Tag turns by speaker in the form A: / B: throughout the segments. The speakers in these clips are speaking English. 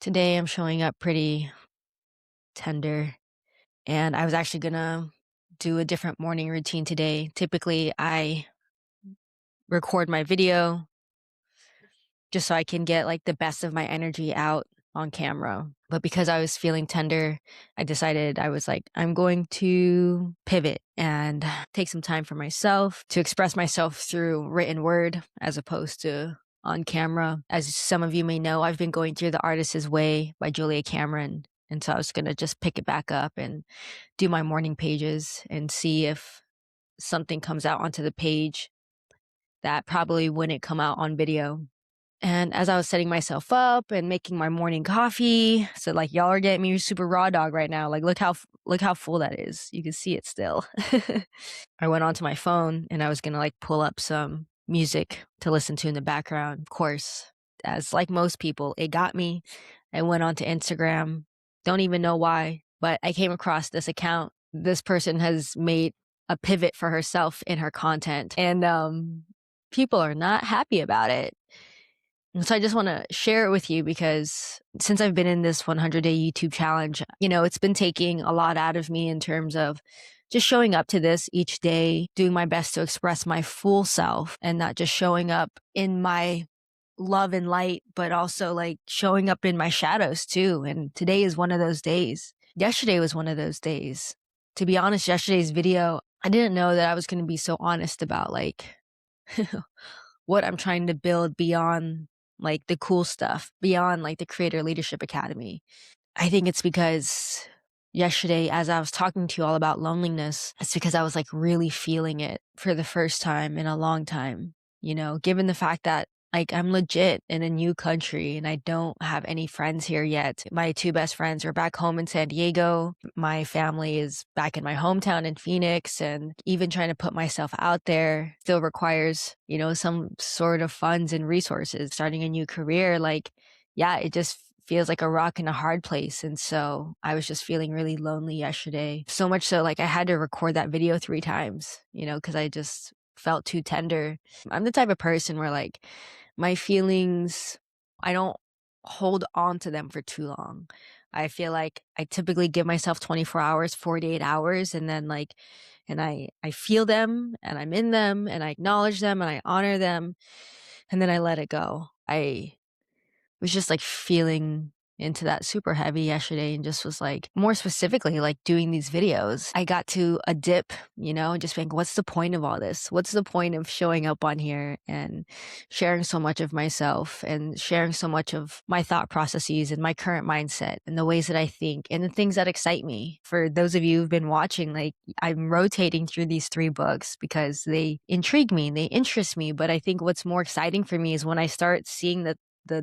A: Today I'm showing up pretty tender, and I was actually gonna do a different morning routine today. Typically, I record my video just so I can get like the best of my energy out on camera. But because I was feeling tender, I decided I was like, I'm going to pivot and take some time for myself to express myself through written word as opposed to on camera. As some of you may know, I've been going through The Artist's Way by Julia Cameron. And so I was going to just pick it back up and do my morning pages and see if something comes out onto the page that probably wouldn't come out on video. And as I was setting myself up and making my morning coffee, so like y'all are getting me super raw dog right now. Like look how full that is. You can see it still. I went onto my phone and I was gonna like pull up some music to listen to in the background. Of course, as like most people, it got me. I went onto Instagram. Don't even know why, but I came across this account. This person has made a pivot for herself in her content, and people are not happy about it. And so I just want to share it with you because since I've been in this 100-day YouTube challenge, it's been taking a lot out of me in terms of just showing up to this each day, doing my best to express my full self and not just showing up in my love and light, but also like showing up in my shadows too. And today is one of those days. Yesterday was one of those days. To be honest, yesterday's video, I didn't know that I was going to be so honest about like what I'm trying to build beyond like the cool stuff, beyond like the Creator Leadership Academy. I think it's because yesterday, as I was talking to you all about loneliness, it's because I was like really feeling it for the first time in a long time, given the fact that like I'm legit in a new country and I don't have any friends here yet. My two best friends are back home in San Diego. My family is back in my hometown in Phoenix, and even trying to put myself out there still requires, some sort of funds and resources. Starting a new career, like, yeah, it just feels like a rock in a hard place. And so I was just feeling really lonely yesterday. So much so, like I had to record that video 3 times, because I just felt too tender. I'm the type of person where like my feelings, I don't hold on to them for too long. I feel like I typically give myself 24 hours, 48 hours, and then like, and I feel them and I'm in them and I acknowledge them and I honor them, and then I let it go. I was just like feeling into that super heavy yesterday and just was like, more specifically, like doing these videos. I got to a dip, and just being, what's the point of all this? What's the point of showing up on here and sharing so much of myself and sharing so much of my thought processes and my current mindset and the ways that I think and the things that excite me? For those of you who've been watching, like I'm rotating through these 3 books because they intrigue me, they interest me. But I think what's more exciting for me is when I start seeing the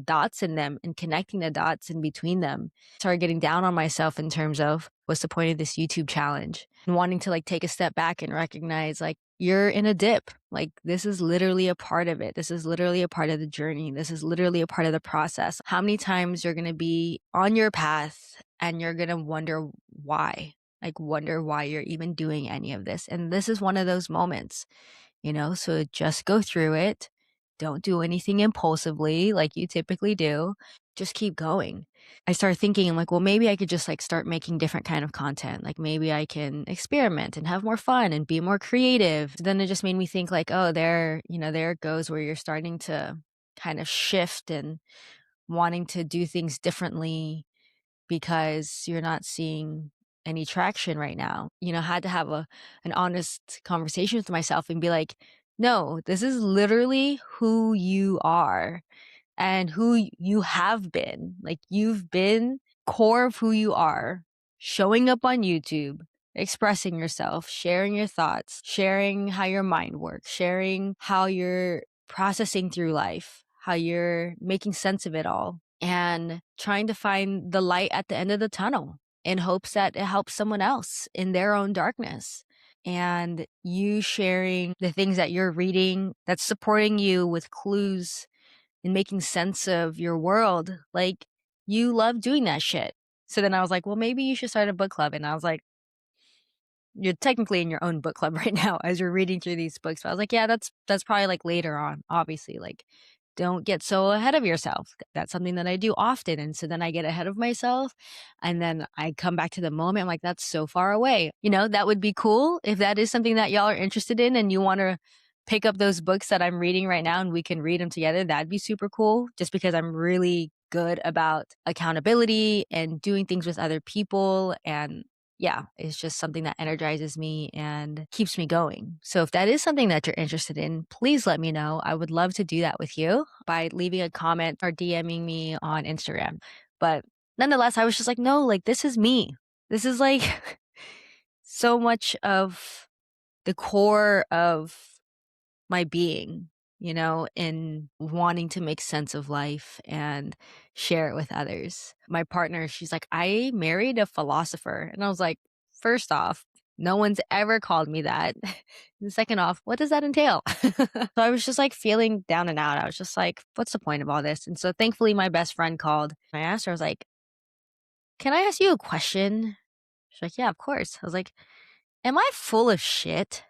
A: dots in them and connecting the dots in between them. Started getting down on myself in terms of what's the point of this YouTube challenge, and wanting to like take a step back and recognize like you're in a dip. Like this is literally a part of it. This is literally a part of the journey. This is literally a part of the process. How many times you're going to be on your path and you're going to wonder why? Like wonder why you're even doing any of this. And this is one of those moments, so just go through it. Don't do anything impulsively like you typically do. Just keep going. I started thinking, I'm like, well, maybe I could just like start making different kind of content. Like maybe I can experiment and have more fun and be more creative. Then it just made me think like, oh, there it goes where you're starting to kind of shift and wanting to do things differently because you're not seeing any traction right now. I had to have an honest conversation with myself and be like, no, this is literally who you are and who you have been. Like you've been core of who you are, showing up on YouTube, expressing yourself, sharing your thoughts, sharing how your mind works, sharing how you're processing through life, how you're making sense of it all, and trying to find the light at the end of the tunnel in hopes that it helps someone else in their own darkness. And you sharing the things that you're reading that's supporting you with clues and making sense of your world. Like you love doing that shit. So then I was like, well, maybe you should start a book club. And I was like, you're technically in your own book club right now as you're reading through these books. But I was like, yeah, that's probably like later on, obviously. Like don't get so ahead of yourself. That's something that I do often. And so then I get ahead of myself and then I come back to the moment. I'm like, that's so far away. That would be cool if that is something that y'all are interested in and you want to pick up those books that I'm reading right now and we can read them together. That'd be super cool just because I'm really good about accountability and doing things with other people. And yeah, it's just something that energizes me and keeps me going. So if that is something that you're interested in, please let me know. I would love to do that with you by leaving a comment or DMing me on Instagram. But nonetheless, I was just like, no, like this is me. This is like so much of the core of my being, in wanting to make sense of life and share it with others. My partner, she's like, I married a philosopher. And I was like, first off, no one's ever called me that. And second off, what does that entail? So I was just like feeling down and out. I was just like, what's the point of all this? And so thankfully, my best friend called. I asked her, I was like, can I ask you a question? She's like, yeah, of course. I was like, am I full of shit?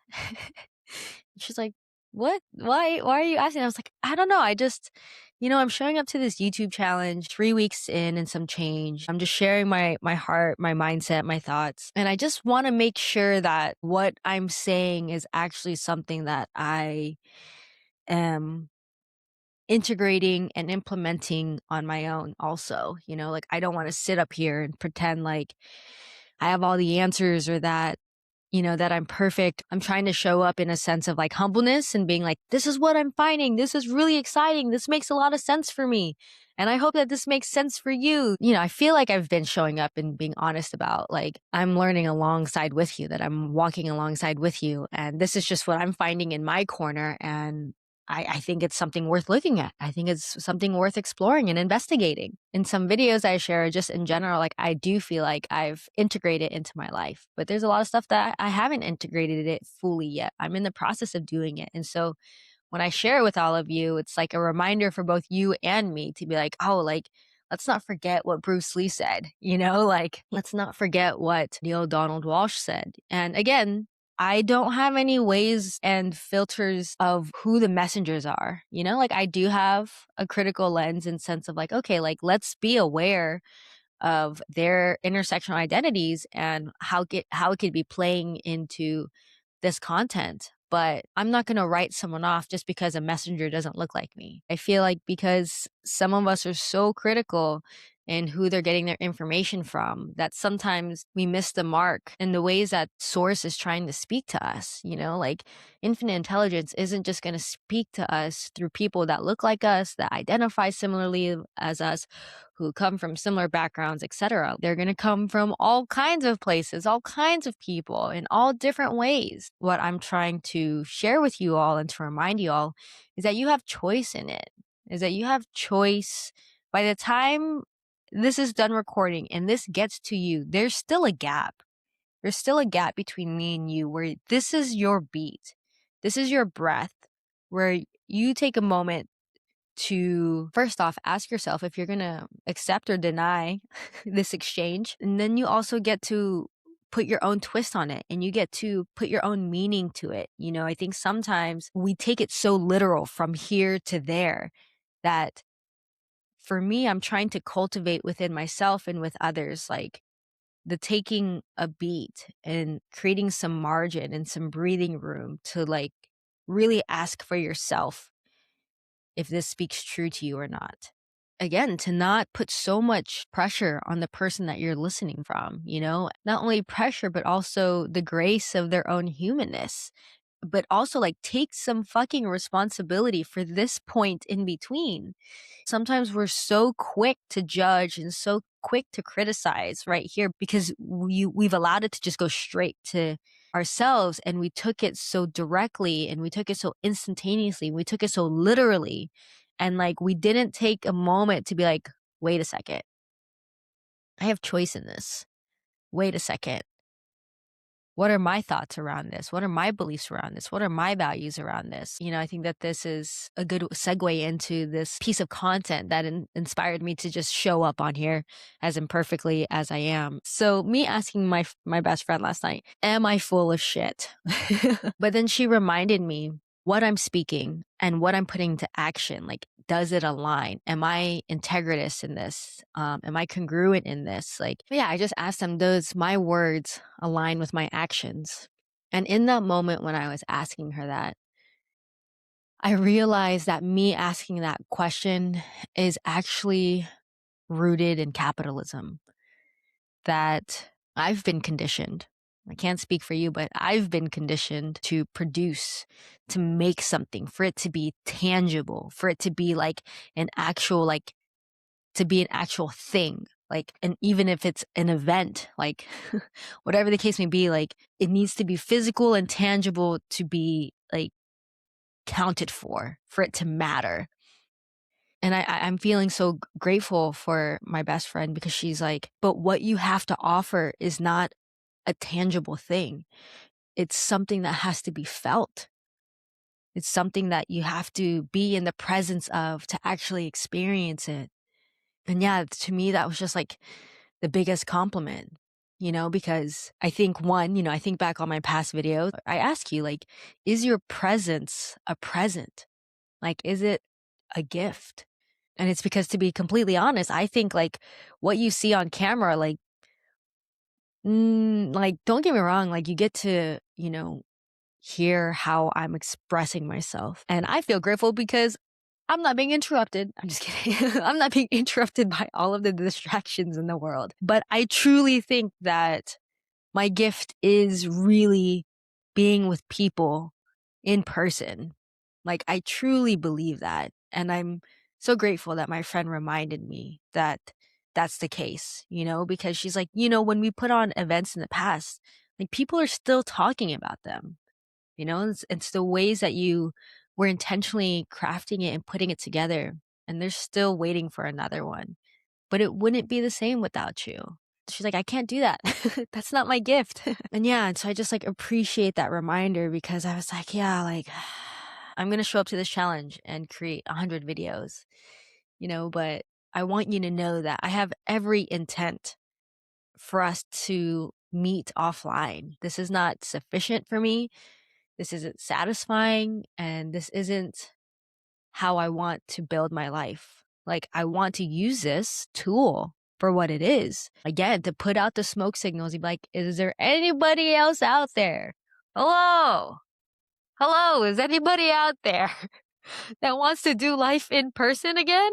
A: She's like, what? Why are you asking? I was like, I don't know. I just, I'm showing up to this YouTube challenge 3 weeks in and some change. I'm just sharing my heart, my mindset, my thoughts. And I just want to make sure that what I'm saying is actually something that I am integrating and implementing on my own also. Like I don't want to sit up here and pretend like I have all the answers or that that I'm perfect. I'm trying to show up in a sense of like humbleness and being like, this is what I'm finding. This is really exciting. This makes a lot of sense for me. And I hope that this makes sense for you. I feel like I've been showing up and being honest about like, I'm learning alongside with you, that I'm walking alongside with you. And this is just what I'm finding in my corner. And I think it's something worth looking at. I think it's something worth exploring and investigating. In some videos I share, just in general, like I do feel like I've integrated into my life, but there's a lot of stuff that I haven't integrated it fully yet. I'm in the process of doing it. And so when I share it with all of you, it's like a reminder for both you and me to be like, oh, like, let's not forget what Bruce Lee said, like, let's not forget what Neil Donald Walsh said. And again, I don't have any ways and filters of who the messengers are, like I do have a critical lens and sense of like, okay, like let's be aware of their intersectional identities and how it could be playing into this content. But I'm not going to write someone off just because a messenger doesn't look like me. I feel like because some of us are so critical in who they're getting their information from that sometimes we miss the mark in the ways that source is trying to speak to us. Like infinite intelligence isn't just going to speak to us through people that look like us, that identify similarly as us, who come from similar backgrounds, etc. They're going to come from all kinds of places, all kinds of people in all different ways. What I'm trying to share with you all and to remind you all is that you have choice in it, is that you have choice. By the time this is done recording and this gets to you, there's still a gap. There's still a gap between me and you where this is your beat. This is your breath, where you take a moment to first off ask yourself if you're going to accept or deny this exchange. And then you also get to put your own twist on it and you get to put your own meaning to it. I think sometimes we take it so literal from here to there that for me, I'm trying to cultivate within myself and with others, like the taking a beat and creating some margin and some breathing room to like really ask for yourself if this speaks true to you or not. Again, to not put so much pressure on the person that you're listening from, not only pressure, but also the grace of their own humanness, but also like take some fucking responsibility for this point in between. Sometimes we're so quick to judge and so quick to criticize right here because we've allowed it to just go straight to ourselves, and we took it so directly and we took it so instantaneously. We took it so literally. And like, we didn't take a moment to be like, wait a second, I have choice in this. Wait a second. What are my thoughts around this? What are my beliefs around this? What are my values around this? I think that this is a good segue into this piece of content that inspired me to just show up on here as imperfectly as I am. So me asking my best friend last night, am I full of shit? But then she reminded me what I'm speaking and what I'm putting to action, like, does it align? Am I integritous in this? Am I congruent in this? Like, yeah, I just asked them, does my words align with my actions? And in that moment when I was asking her that, I realized that me asking that question is actually rooted in capitalism, that I've been conditioned. I can't speak for you, but I've been conditioned to produce, to make something, for it to be tangible, for it to be like an actual, like, to be an actual thing. Like, and even if it's an event, like, whatever the case may be, like, it needs to be physical and tangible to be, like, counted for it to matter. And I'm feeling so grateful for my best friend because she's like, but what you have to offer is not a tangible thing. It's something that has to be felt. It's something that you have to be in the presence of to actually experience it. And yeah, to me, that was just like the biggest compliment, because I think I think back on my past videos, I ask you, like, is your presence a present? Like, is it a gift? And it's because, to be completely honest, I think, like, what you see on camera, like, like, don't get me wrong, like, you get to, hear how I'm expressing myself. And I feel grateful because I'm not being interrupted. I'm just kidding. I'm not being interrupted by all of the distractions in the world. But I truly think that my gift is really being with people in person. Like, I truly believe that. And I'm so grateful that my friend reminded me that that's the case, because she's like, when we put on events in the past, like, people are still talking about them, it's the ways that you were intentionally crafting it and putting it together. And they're still waiting for another one. But it wouldn't be the same without you. She's like, I can't do that. That's not my gift. And yeah, and so I just, like, appreciate that reminder because I was like, yeah, like, I'm going to show up to this challenge and create 100 videos, but I want you to know that I have every intent for us to meet offline. This is not sufficient for me. This isn't satisfying. And this isn't how I want to build my life. Like, I want to use this tool for what it is. Again, to put out the smoke signals. You'd be like, is there anybody else out there? Hello? Hello? Is anybody out there that wants to do life in person again?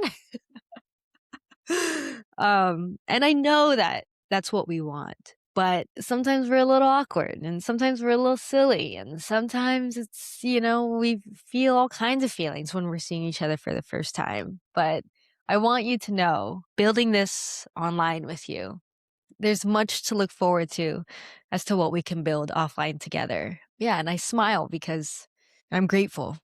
A: And I know that that's what we want. But sometimes we're a little awkward and sometimes we're a little silly and sometimes it's, we feel all kinds of feelings when we're seeing each other for the first time. But I want you to know, building this online with you, there's much to look forward to as to what we can build offline together. Yeah, and I smile because I'm grateful.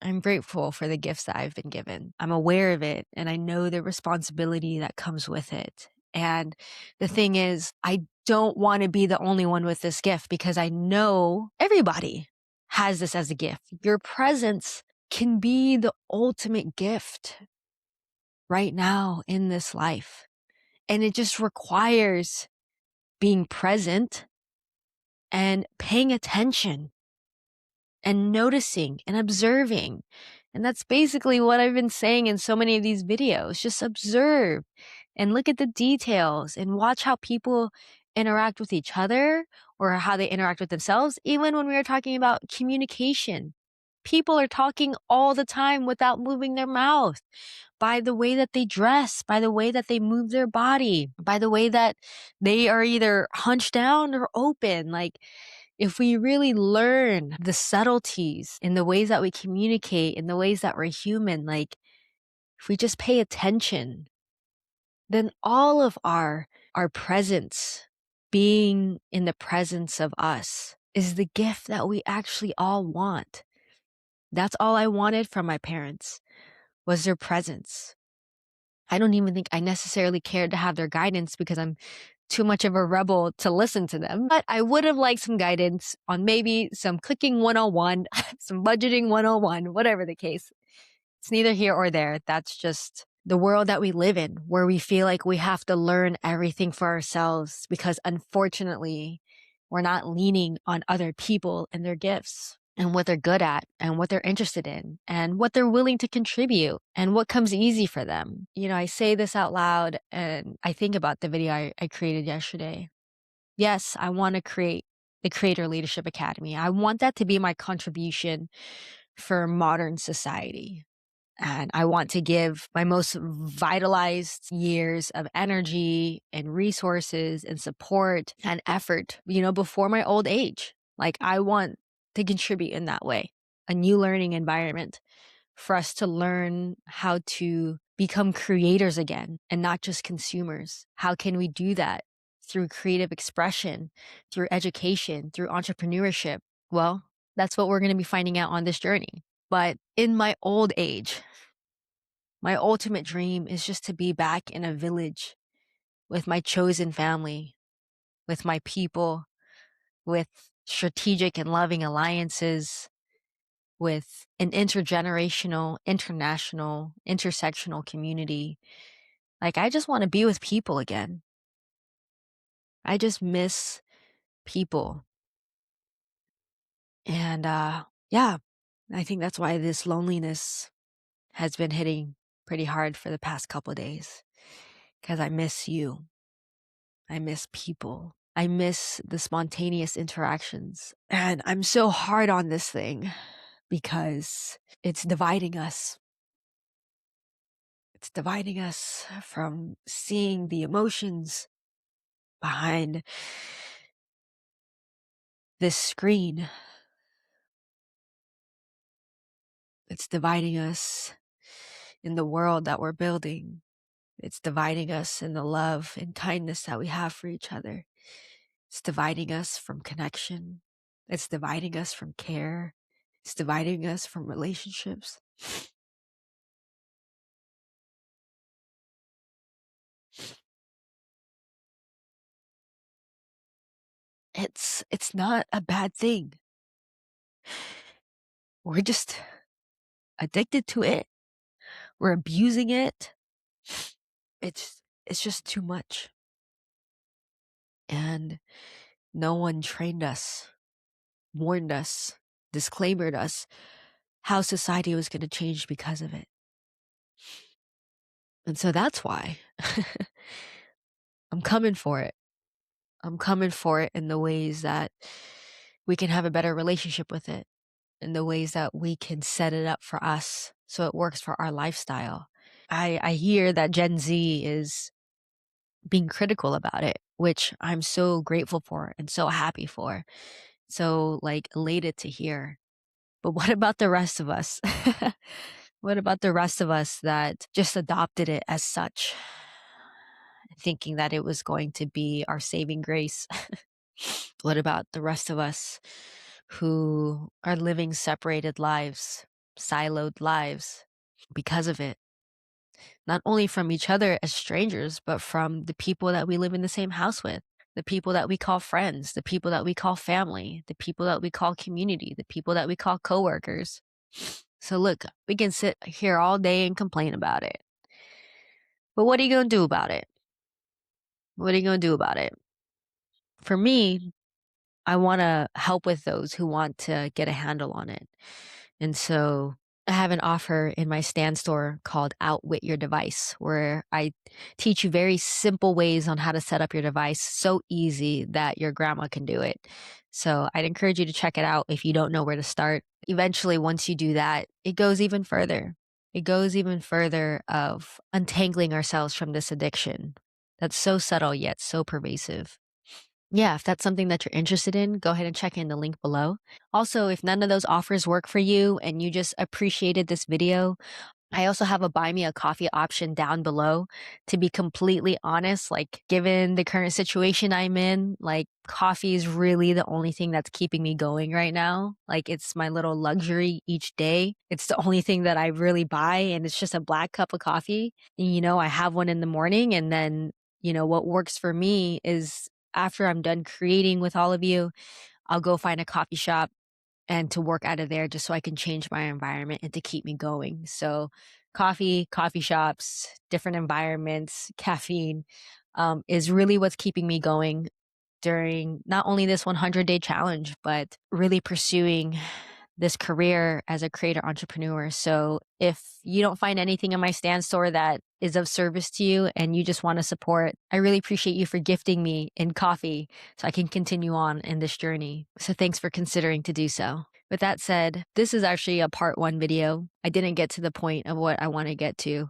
A: I'm grateful for the gifts that I've been given. I'm aware of it and I know the responsibility that comes with it. And the thing is, I don't want to be the only one with this gift because I know everybody has this as a gift. Your presence can be the ultimate gift right now in this life. And it just requires being present and paying attention and noticing and observing. And that's basically what I've been saying in so many of these videos. Just observe and look at the details and watch how people interact with each other or how they interact with themselves. Even when we are talking about communication, people are talking all the time without moving their mouth, by the way that they dress, by the way that they move their body, by the way that they are either hunched down or open. Like, if we really learn the subtleties in the ways that we communicate, in the ways that we're human, like, if we just pay attention, then all of our presence, being in the presence of us, is the gift that we actually all want. That's all I wanted from my parents, was their presence. I don't even think I necessarily cared to have their guidance because I'm too much of a rebel to listen to them. But I would have liked some guidance on maybe some cooking 101, some budgeting 101, whatever the case. It's neither here or there. That's just the world that we live in, where we feel like we have to learn everything for ourselves because, unfortunately, we're not leaning on other people and their gifts. and what they're good at and what they're interested in and what they're willing to contribute and what comes easy for them. I say this out loud and I think about the video I created yesterday. Yes, I want to create the Creator Leadership Academy. I want that to be my contribution for modern society. And I want to give my most vitalized years of energy and resources and support and effort, before my old age. Like, I want to contribute in that way, a new learning environment for us to learn how to become creators again and not just consumers. How can we do that? Through creative expression, through education, through entrepreneurship. Well, that's what we're going to be finding out on this journey. But in my old age, my ultimate dream is just to be back in a village with my chosen family, with my people, with strategic and loving alliances, with an intergenerational, international, intersectional community. Like, I just want to be with people again. I just miss people. And yeah, I think that's why this loneliness has been hitting pretty hard for the past couple of days, because I miss you. I miss people. I miss the spontaneous interactions. And I'm so hard on this thing because it's dividing us. It's dividing us from seeing the emotions behind this screen. It's dividing us in the world that we're building. It's dividing us in the love and kindness that we have for each other. It's dividing us from connection. It's dividing us from care. It's dividing us from relationships. It's not a bad thing. We're just addicted to it. We're abusing it. It's just too much. And no one trained us, warned us, disclaimered us how society was going to change because of it. And so that's why I'm coming for it. I'm coming for it in the ways that we can have a better relationship with it, in the ways that we can set it up for us so it works for our lifestyle. I hear that Gen Z is being critical about it, which I'm so grateful for and so happy for. So, like, elated to hear. But what about the rest of us? What about the rest of us that just adopted it as such, thinking that it was going to be our saving grace? What about the rest of us who are living separated lives, siloed lives because of it? Not only from each other as strangers, but from the people that we live in the same house with, the people that we call friends, the people that we call family, the people that we call community, the people that we call coworkers. So look, we can sit here all day and complain about it. But what are you going to do about it? What are you going to do about it? For me, I want to help with those who want to get a handle on it. And so I have an offer in my Stand store called Outwit Your Device, where I teach you very simple ways on how to set up your device so easy that your grandma can do it. So I'd encourage you to check it out if you don't know where to start. Eventually, once you do that, it goes even further. It goes even further of untangling ourselves from this addiction that's so subtle yet so pervasive. Yeah, if that's something that you're interested in, go ahead and check in the link below. Also, if none of those offers work for you and you just appreciated this video, I also have a buy me a coffee option down below. To be completely honest, like, given the current situation I'm in, like, coffee is really the only thing that's keeping me going right now. Like, it's my little luxury each day. It's the only thing that I really buy, and it's just a black cup of coffee. And, I have one in the morning, and then, what works for me is after I'm done creating with all of you, I'll go find a coffee shop and to work out of there just so I can change my environment and to keep me going. So coffee shops, different environments, caffeine is really what's keeping me going during not only this 100-day challenge, but really pursuing this career as a creator entrepreneur. So if you don't find anything in my stand store that is of service to you and you just want to support, I really appreciate you for gifting me in coffee so I can continue on in this journey. So thanks for considering to do so. With that said, this is actually a part 1 video. I didn't get to the point of what I want to get to.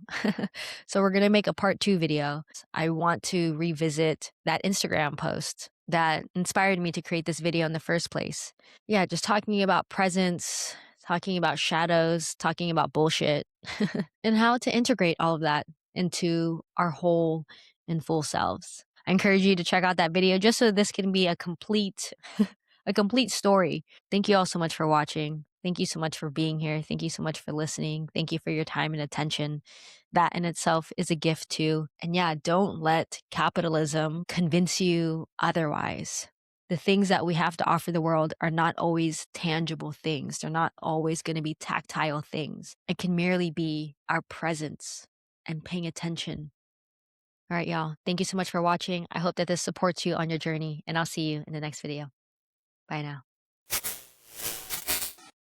A: So we're going to make a part 2 video. I want to revisit that Instagram post that inspired me to create this video in the first place. Yeah, just talking about presence, talking about shadows, talking about bullshit, and how to integrate all of that into our whole and full selves. I encourage you to check out that video just so this can be a complete a complete story. Thank you all so much for watching. Thank you so much for being here. Thank you so much for listening. Thank you for your time and attention. That in itself is a gift too. And yeah, don't let capitalism convince you otherwise. The things that we have to offer the world are not always tangible things. They're not always going to be tactile things. It can merely be our presence and paying attention. All right, y'all. Thank you so much for watching. I hope that this supports you on your journey, and I'll see you in the next video. Bye now.